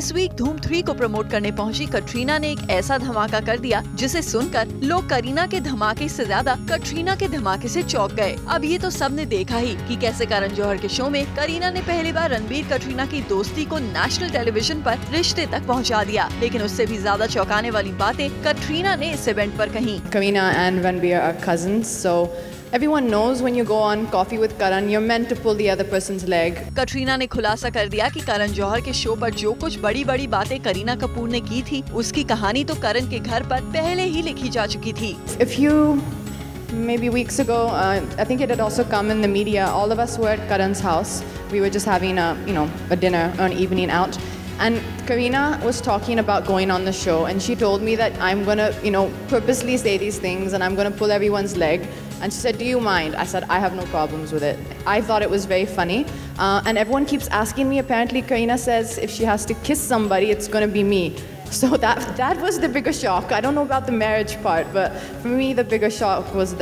इस वीक धूम 3 को प्रमोट करने पहुंची कटरीना ने एक ऐसा धमाका कर दिया जिसे सुनकर लोग करीना के धमाके से ज्यादा कटरीना के धमाके से चौंक गए। अब ये तो सबने देखा ही कि कैसे करण जौहर के शो में करीना ने पहली बार रणबीर कटरीना की दोस्ती को नेशनल टेलीविजन पर रिश्ते तक पहुंचा दिया, लेकिन उससे भी ज्यादा चौंकाने वाली बातें कटरीना ने इस इवेंट पर कही। Kareena and Ranbir are cousins, so everyone knows when you go on Coffee with Karan, you're meant to pull the other person's leg. Katrina ने खुलासा कर दिया कि करण जौहर के शो पर जो कुछ बड़ी बड़ी बातें करीना कपूर ने की थी, उसकी कहानी तो करण के घर पर पहले ही लिखी जा चुकी थी। A few maybe weeks ago, I think it had also come in the media. All of us were at Karan's house. We were just having a dinner, an evening out. And Kareena was talking about going on the show, and she told me that I'm gonna, purposely say these things, and I'm gonna pull everyone's leg. And she said, "Do you mind?" I said, "I have no problems with it." I thought it was very funny, and everyone keeps asking me. Apparently, Kareena says if she has to kiss somebody, it's gonna be me. So that was the bigger shock. I don't know about the marriage part, but for me, the bigger shock was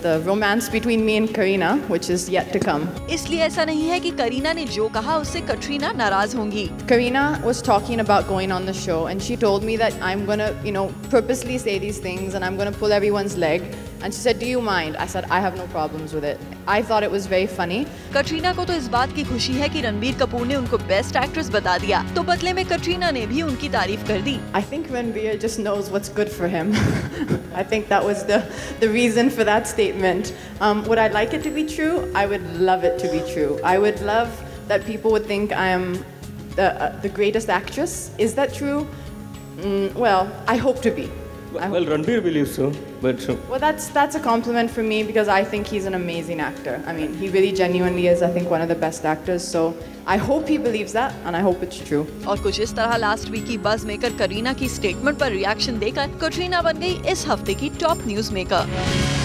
the romance between me and Kareena, which is yet to come. इसलिए ऐसा नहीं है कि करीना ने जो कहा उससे कटरीना नाराज होंगी। Kareena was talking about going on the show, and she told me that I'm gonna, purposely say these things, and I'm gonna pull everyone's leg. And she said, "Do you mind?" I said, "I have no problems with it." I thought it was very funny. Katrina को तो इस बात की खुशी है कि रणबीर कपूर ने उनको बेस्ट एक्ट्रेस बता दिया, तो बदले में कटरीना ने भी उनकी तारीफ कर दी। I think Ranbir just knows what's good for him. I think that was the reason for that statement. Would I like it to be true? I would love it to be true. I would love that people would think I am the greatest actress. Is that true? Well, I hope to be. Well, Ranbir believes so, but well, that's a compliment for me because I think he's an amazing actor. I mean, he really genuinely is, I think, one of the best actors. So I hope he believes that, and I hope it's true. और कुछ इस तरह last week की buzz maker Kareena की statement पर reaction देकर कटरीना बन गई इस हफ्ते की टॉप न्यूज मेकर।